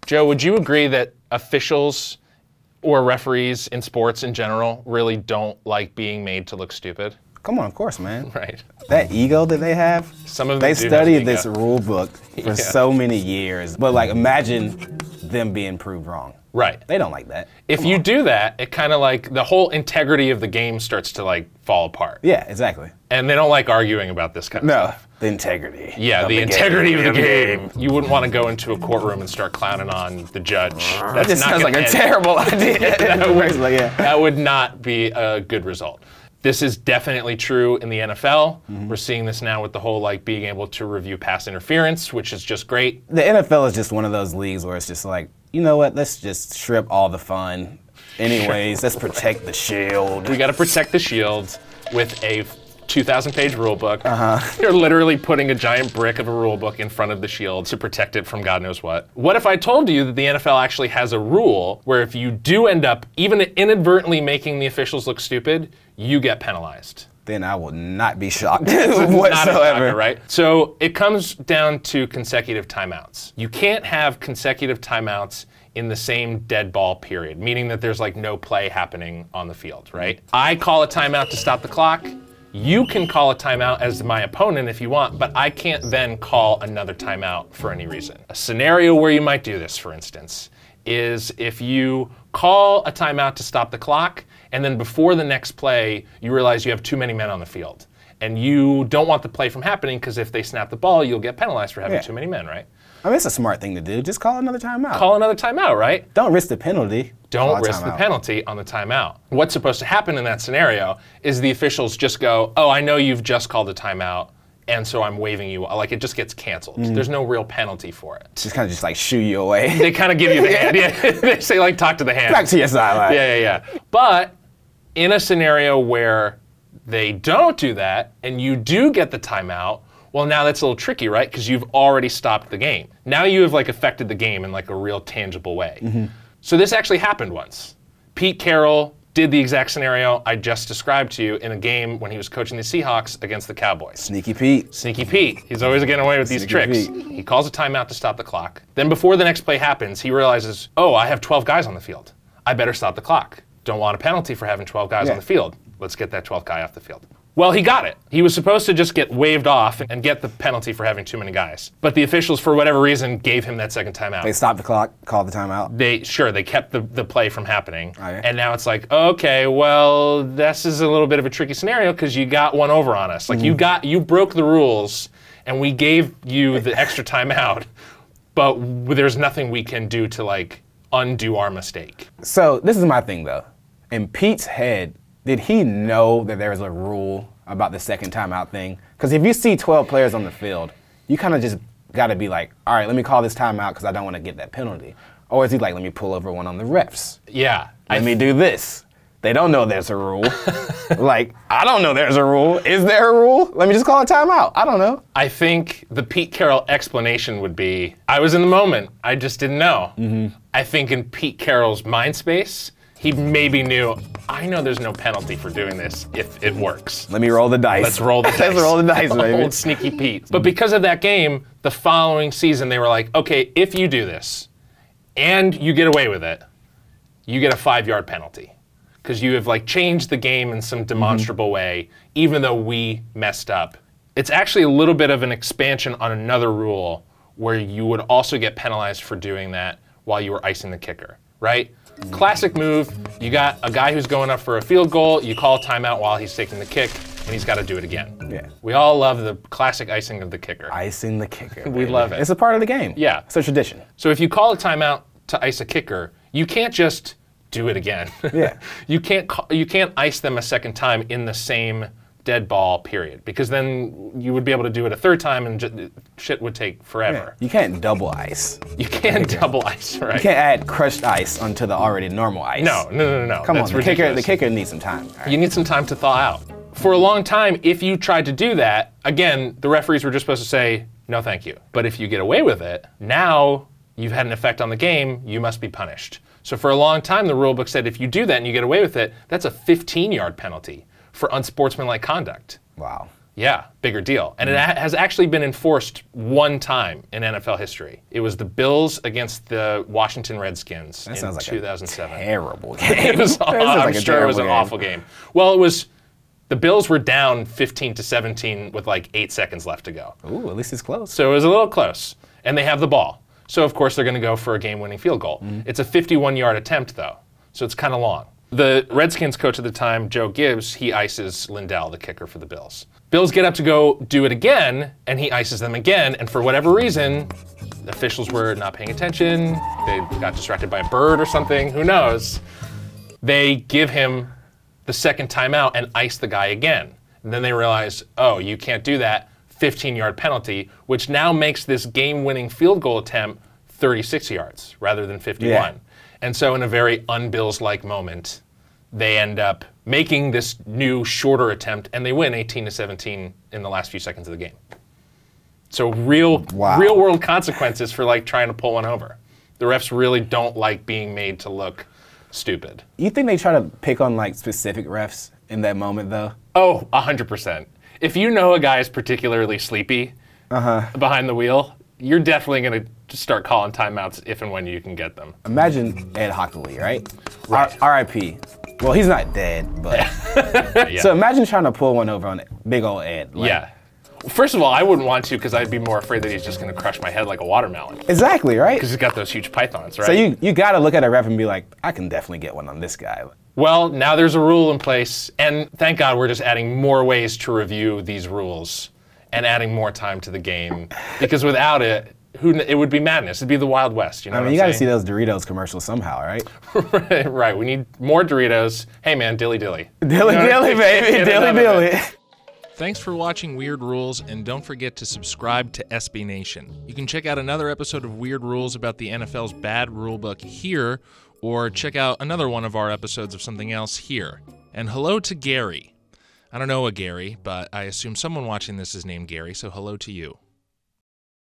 Joe, would you agree that officials or referees in sports in general really don't like being made to look stupid? Come on, of course, man. Right. That ego that they have, Some of them they do studied have this ego. rule book for so many years. But like, imagine them being proved wrong. Right. They don't like that. If you do that, it kind of like the whole integrity of the game starts to like fall apart. Yeah, exactly. And they don't like arguing about this kind of stuff. The integrity. Yeah, the integrity of the game. You wouldn't want to go into a courtroom and start clowning on the judge. That just sounds like a terrible idea. That would not be a good result. This is definitely true in the NFL. We're seeing this now with the whole like being able to review pass interference, which is just great. The NFL is just one of those leagues where it's just like, you know what, let's just strip all the fun. Anyways, let's protect the shield. We got to protect the shield with a 2,000-page rule book. You're literally putting a giant brick of a rule book in front of the shield to protect it from God knows what. What if I told you that the NFL actually has a rule where if you do end up even inadvertently making the officials look stupid, you get penalized? Then I will not be shocked Not whatsoever. a shocker, right? So it comes down to consecutive timeouts. You can't have consecutive timeouts in the same dead ball period, meaning that there's like no play happening on the field, right? I call a timeout to stop the clock. You can call a timeout as my opponent if you want, but I can't then call another timeout for any reason. A scenario where you might do this, for instance, is if you call a timeout to stop the clock, and then before the next play, you realize you have too many men on the field. And you don't want the play from happening because if they snap the ball, you'll get penalized for having too many men, right? I mean, it's a smart thing to do. Just call another timeout. Call another timeout, right? Don't risk the penalty. Don't risk the penalty on the timeout. What's supposed to happen in that scenario is the officials just go, oh, I know you've just called a timeout, and so I'm waiving you. Like, it just gets canceled. There's no real penalty for it. Just kind of just like shoo you away. They kind of give you the hand. Yeah. They say, like, talk to the hand. Back to your sideline. Yeah. But in a scenario where they don't do that, and you do get the timeout, well, now that's a little tricky, right? Because you've already stopped the game. Now you have like affected the game in like a real tangible way. So this actually happened once. Pete Carroll did the exact scenario I just described to you in a game when he was coaching the Seahawks against the Cowboys. Sneaky Pete. Sneaky Pete. He's always getting away with these tricks. He calls a timeout to stop the clock. Then before the next play happens, he realizes, oh, I have 12 guys on the field. I better stop the clock. Don't want a penalty for having 12 guys on the field. Let's get that 12th guy off the field. Well, he got it. He was supposed to just get waived off and get the penalty for having too many guys. But the officials, for whatever reason, gave him that second timeout. They stopped the clock, called the timeout. They kept the play from happening. Oh, yeah. And now it's like, okay, well, this is a little bit of a tricky scenario because you got one over on us. Like you broke the rules and we gave you the extra timeout, but there's nothing we can do to like undo our mistake. So this is my thing though. In Pete's head, did he know that there was a rule about the second timeout thing? Because if you see 12 players on the field, you kind of just got to be like, all right, let me call this timeout because I don't want to get that penalty. Or is he like, let me pull over one on the refs? Yeah. Let me do this. They don't know there's a rule. Like, I don't know there's a rule. Is there a rule? Let me just call a timeout. I don't know. I think the Pete Carroll explanation would be, I was in the moment. I just didn't know. I think in Pete Carroll's mind space, he maybe knew, I know there's no penalty for doing this if it works. Let me roll the dice. Let's roll the dice. Let's roll the dice, baby. Old Sneaky Pete. But because of that game, the following season, they were like, okay, if you do this and you get away with it, you get a 5-yard penalty. Because you have like changed the game in some demonstrable way, even though we messed up. It's actually a little bit of an expansion on another rule where you would also get penalized for doing that while you were icing the kicker, right? Classic move, you got a guy who's going up for a field goal, you call a timeout while he's taking the kick, and he's got to do it again. Yeah. We all love the classic icing of the kicker. Icing the kicker. We love it. It's a part of the game. Yeah. It's a tradition. So if you call a timeout to ice a kicker, you can't just do it again. Yeah. You can't ice them a second time in the same dead ball period, because then you would be able to do it a third time and shit would take forever. Yeah. You can't double ice. You can't double ice, right? You can't add crushed ice onto the already normal ice. No. Come That's on, the kicker needs some time. Right. You need some time to thaw out. For a long time, if you tried to do that, again, the referees were just supposed to say, no thank you. But if you get away with it, now you've had an effect on the game, you must be punished. So for a long time, the rule book said if you do that and you get away with it, that's a 15-yard penalty for unsportsmanlike conduct. Wow. Yeah, bigger deal. And it has actually been enforced one time in NFL history. It was the Bills against the Washington Redskins in sounds like 2007. A terrible game. I'm sure it was an awful game. Well, it was. The Bills were down 15-17 with like 8 seconds left to go. Ooh, at least it's close. So it was a little close, and they have the ball. So of course they're going to go for a game-winning field goal. It's a 51-yard attempt though, so it's kind of long. The Redskins coach at the time, Joe Gibbs, he ices Lindell, the kicker for the Bills. Bills get up to go do it again, and he ices them again, and for whatever reason, the officials were not paying attention, they got distracted by a bird or something, who knows. They give him the second timeout and ice the guy again. And then they realize, oh, you can't do that, 15-yard penalty, which now makes this game-winning field goal attempt 36 yards rather than 51. Yeah. And so in a very un-Bills-like moment, they end up making this new, shorter attempt, and they win 18-17 in the last few seconds of the game. So real-world consequences for like trying to pull one over. The refs really don't like being made to look stupid. You think they try to pick on like specific refs in that moment, though? Oh, 100%. If you know a guy is particularly sleepy behind the wheel, you're definitely going to start calling timeouts if and when you can get them. Imagine Ed Hockley, right? R.I.P. Well, he's not dead, but... Yeah. So imagine trying to pull one over on big old Ed. Like, yeah. First of all, I wouldn't want to because I'd be more afraid that he's just going to crush my head like a watermelon. Exactly, right? Because he's got those huge pythons, right? So you got to look at a ref and be like, I can definitely get one on this guy. Well, now there's a rule in place, and thank God we're just adding more ways to review these rules and adding more time to the game. Because without it, it would be madness. It'd be the Wild West. You know I mean, you got to see those Doritos commercials somehow, right? Right. We need more Doritos. Hey, man, dilly dilly. Dilly dilly, baby. Dilly dilly. Thanks for watching Weird Rules, and don't forget to subscribe to SB Nation. You can check out another episode of Weird Rules about the NFL's bad rulebook here, or check out another one of our episodes of something else here. And hello to Gary. I don't know a Gary, but I assume someone watching this is named Gary, so hello to you.